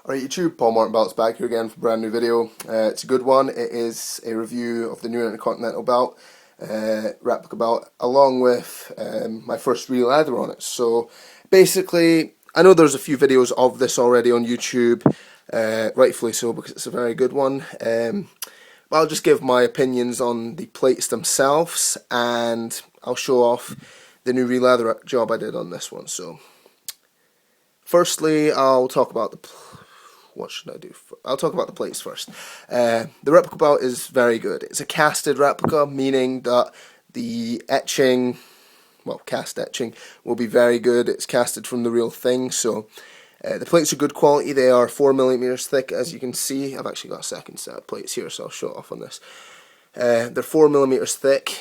Right, YouTube, Paul Martin Belt's back here again for a brand new video. It's a good one. It is a review of the new Intercontinental belt, replica belt, along with my first real leather on it. So basically, I know there's a few videos of this already on YouTube, rightfully so because it's a very good one. But I'll just give my opinions on the plates themselves, and I'll show off the new real leather job I did on this one. So firstly, I'll talk about what should I do? I'll talk about the plates first. The replica belt is very good. It's a casted replica, meaning that the etching, well, cast etching, will be very good. It's casted from the real thing, so the plates are good quality. They are 4mm thick, as you can see. I've actually got a second set of plates here, so I'll show it off on this. They're 4mm thick.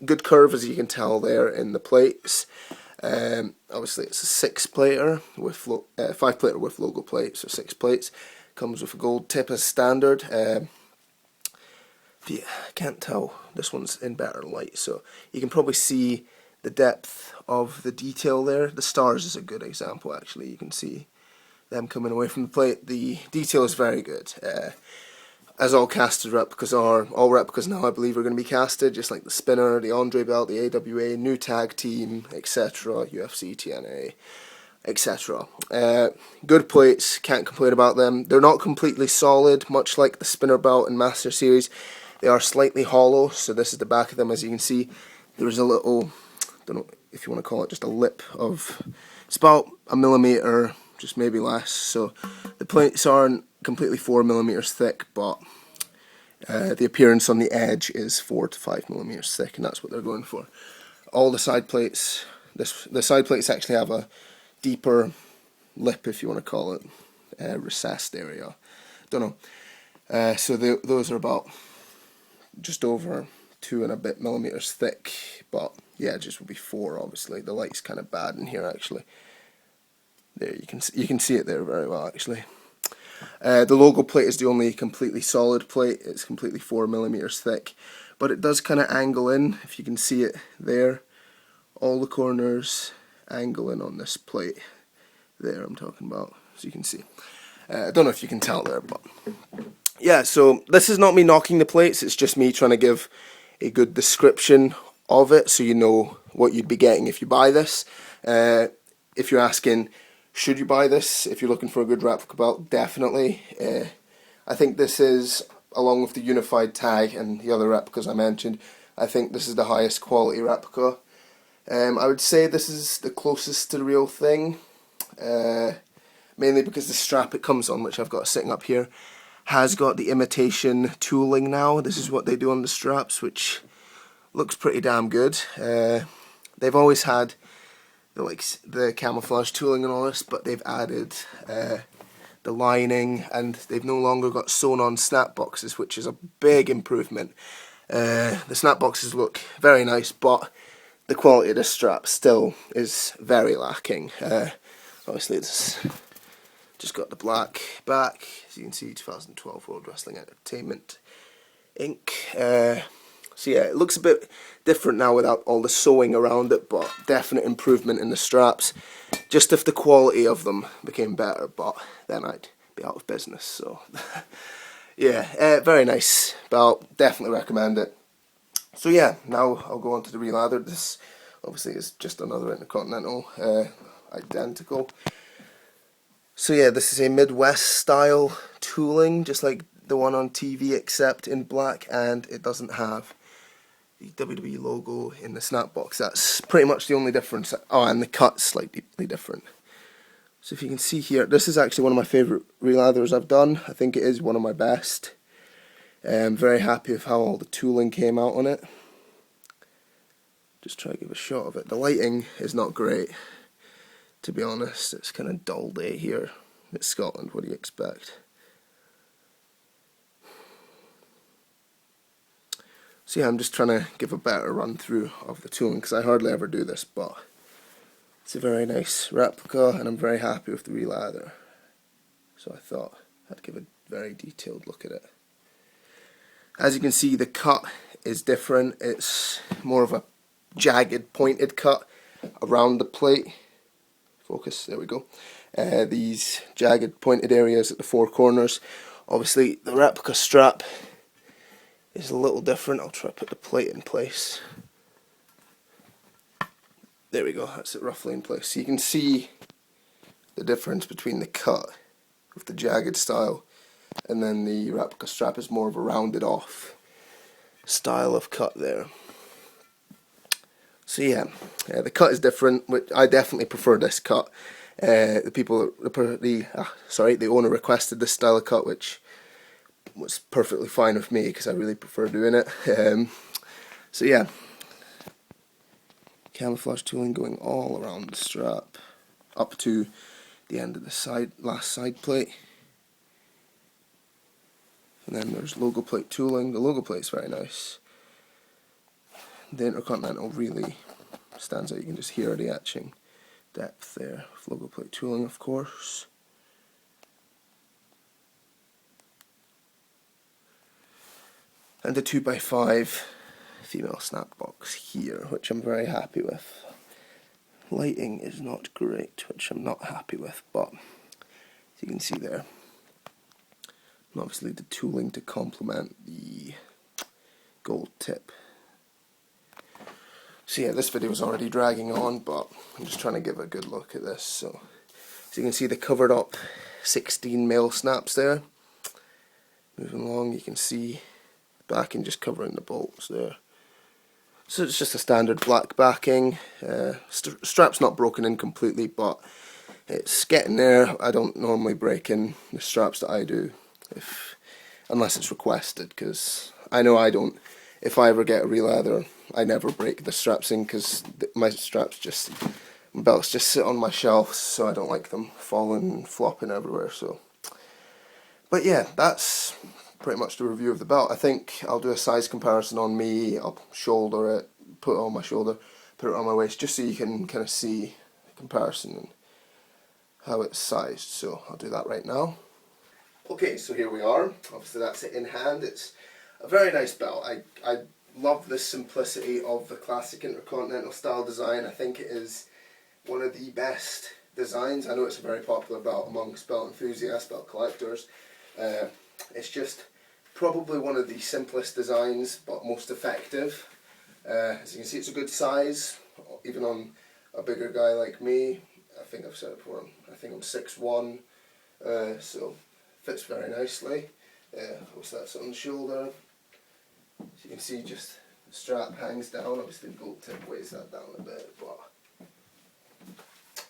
Good curve, as you can tell there in the plates. Obviously it's a 6-plater with 5-plater with logo plates, so 6 plates. Comes with a gold tip as standard. Yeah, I can't tell, this one's in better light, so you can probably see the depth of the detail there. The stars is a good example, actually. You can see them coming away from the plate. The detail is very good. As all casted replicas are, all replicas now I believe are going to be casted, just like the spinner, the Andre belt, the AWA, new tag team, etc., UFC, TNA, etc. Good plates, can't complain about them. They're not completely solid, much like the spinner belt and Master Series. They are slightly hollow, so this is the back of them. As you can see, there's a little, don't know if you want to call it, just a lip of, it's about 1mm, just maybe less. So the plates aren't completely 4mm thick, but the appearance on the edge is 4 to 5mm thick, and that's what they're going for. All the side plates, the side plates actually have a deeper lip, if you want to call it, recessed area. Don't know. So those are about just over 2 and a bit millimeters thick, but yeah, it just would be 4. Obviously, the light's kind of bad in here actually. There you can see it there very well actually. The logo plate is the only completely solid plate. It's completely 4mm thick, but it does kind of angle in, if you can see it there. All the corners angle in on this plate there I'm talking about, as you can see. I don't know if you can tell there, but yeah, so this is not me knocking the plates, it's just me trying to give a good description of it so you know what you'd be getting if you buy this. If you're asking, should you buy this if you're looking for a good replica belt? Definitely. I think this is, along with the unified tag and the other replicas I mentioned, I think this is the highest quality replica. I would say this is the closest to the real thing, mainly because the strap it comes on, which I've got sitting up here, has got the imitation tooling now. This is what they do on the straps, which looks pretty damn good. They've always had the camouflage tooling and all this, but they've added the lining, and they've no longer got sewn on snap boxes, which is a big improvement. The snap boxes look very nice, but the quality of the strap still is very lacking. Obviously it's just got the black back, as you can see, 2012 World Wrestling Entertainment Inc. So yeah, it looks a bit different now without all the sewing around it, but definite improvement in the straps. Just if the quality of them became better, but then I'd be out of business. So yeah, very nice belt, definitely recommend it. So yeah, now I'll go on to the real leather. This obviously is just another Intercontinental, identical. So yeah, this is a Midwest style tooling, just like the one on TV, except in black, and it doesn't have the WWE logo in the snap box. That's pretty much the only difference. Oh, and the cut's slightly different. So if you can see here, this is actually one of my favourite real leathers I've done. I think it is one of my best. I'm very happy with how all the tooling came out on it. Just try to give a shot of it. The lighting is not great, to be honest. It's kind of dull day here. It's Scotland, what do you expect? So yeah, I'm just trying to give a better run through of the tooling, because I hardly ever do this, but it's a very nice replica and I'm very happy with the real leather. So I thought I'd give a very detailed look at it. As you can see, the cut is different. It's more of a jagged, pointed cut around the plate. Focus, there we go. these jagged pointed areas at the four corners. Obviously the replica strap is a little different. I'll try to put the plate in place. There we go, that's it roughly in place. So you can see the difference between the cut with the jagged style, and then the replica strap is more of a rounded off style of cut there. So yeah, the cut is different. I definitely prefer this cut. The owner requested this style of cut, which was perfectly fine with me because I really prefer doing it. So yeah, camouflage tooling going all around the strap up to the end of the last side plate. And then there's logo plate tooling. The logo plate is very nice. The Intercontinental really stands out. You can just hear the etching depth there. With logo plate tooling, of course. And the 2x5 female snap box here, which I'm very happy with. Lighting is not great, which I'm not happy with, but as you can see there, and obviously the tooling to complement the gold tip. So yeah, this video is already dragging on, but I'm just trying to give a good look at this. So you can see the covered up 16 male snaps there. Moving along, you can see backing just covering the bolts there. So it's just a standard black backing. Strap's not broken in completely, but it's getting there. I don't normally break in the straps that I do, unless it's requested, because I know I don't. If I ever get a releather, I never break the straps in, because my belts just sit on my shelf, so I don't like them falling and flopping everywhere. So, but yeah, that's pretty much the review of the belt. I think I'll do a size comparison on me. I'll shoulder it, put it on my shoulder, put it on my waist, just so you can kind of see the comparison and how it's sized. So I'll do that right now. Okay, so here we are. Obviously that's it in hand. It's a very nice belt. I love the simplicity of the classic Intercontinental style design. I think it is one of the best designs. I know it's a very popular belt amongst belt enthusiasts, belt collectors. It's just probably one of the simplest designs, but most effective. As you can see, it's a good size, even on a bigger guy like me. I think I've said it before, I think I'm 6'1", so fits very nicely. What's that, on the shoulder? As you can see, just the strap hangs down. Obviously the gold tip weighs that down a bit, but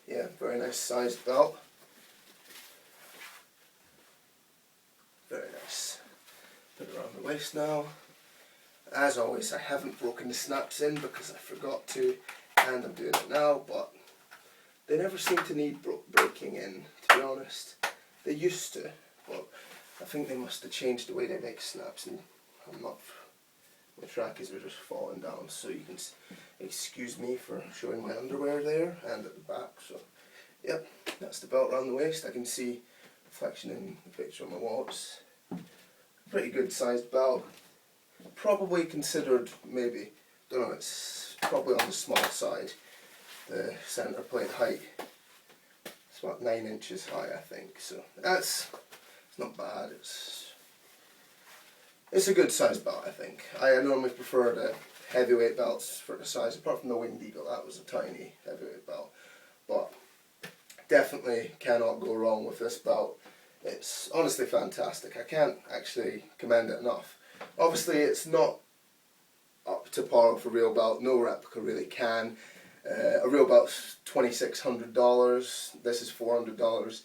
yeah, very nice sized belt. Very nice. Put it around the waist now. As always, I haven't broken the snaps in because I forgot to, and I'm doing it now, but they never seem to need breaking in, to be honest. They used to, but I think they must have changed the way they make snaps, and my trackies are just falling down, so you can excuse me for showing my underwear there and at the back. So yep, that's the belt around the waist. I can see reflection in the picture on my wall. It's a pretty good sized belt. Probably considered, maybe, don't know, it's probably on the small side. The centre plate height, it's about 9 inches high, I think, so it's not bad. It's a good sized belt, I think. I normally prefer the heavyweight belts for the size, apart from the Winged Eagle. That was a tiny heavyweight belt, but definitely cannot go wrong with this belt. It's honestly fantastic. I can't actually commend it enough. Obviously it's not up to par with a real belt. No replica really can. A real belt's $2,600. This is $400.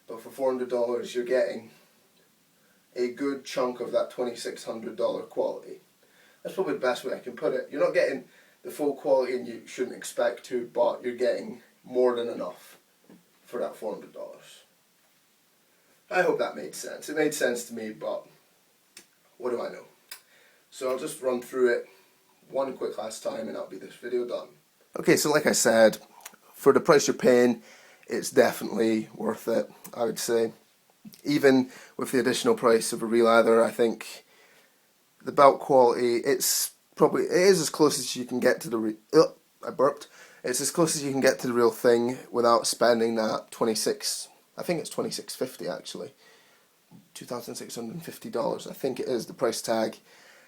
But for $400 you're getting a good chunk of that $2,600 quality. That's probably the best way I can put it. You're not getting the full quality, and you shouldn't expect to, but you're getting more than enough for that $400. I hope that made sense. It made sense to me, but what do I know? So I'll just run through it one quick last time and that'll be this video done. Okay, so like I said, for the price you're paying, it's definitely worth it, I would say. Even with the additional price of a releather, I think the belt quality, it is as close as you can get to the I burped. It's as close as you can get to the real thing without spending that I think it's $26.50 actually, $2,650. I think it is the price tag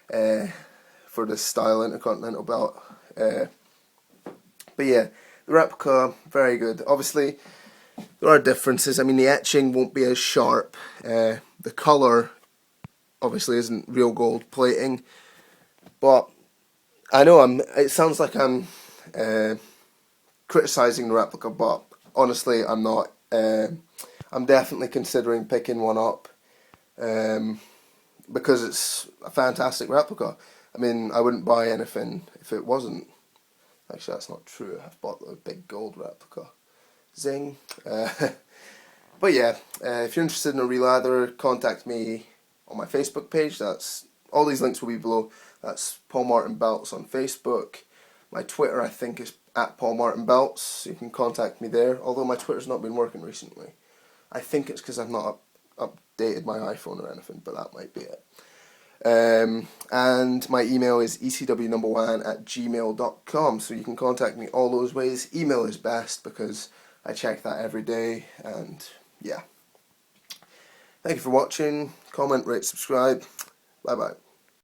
for this style Intercontinental belt. But yeah, the replica, very good. Obviously, there are differences. I mean, the etching won't be as sharp. The colour obviously isn't real gold plating, but I know it sounds like I'm criticising the replica, but honestly, I'm not. I'm definitely considering picking one up because it's a fantastic replica. I mean, I wouldn't buy anything if it wasn't. Actually, that's not true. I've bought a big gold replica. Zing. But yeah, if you're interested in a releather, contact me on my Facebook page. All these links will be below. That's Paul Martin Belts on Facebook. My Twitter, I think, is @PaulMartinBelts. So you can contact me there. Although my Twitter's not been working recently. I think it's because I've not updated my iPhone or anything, but that might be it. And my email is ecwnumbawan@gmail.com, so you can contact me all those ways. Email is best because I check that every day, and yeah. Thank you for watching. Comment, rate, subscribe. Bye bye.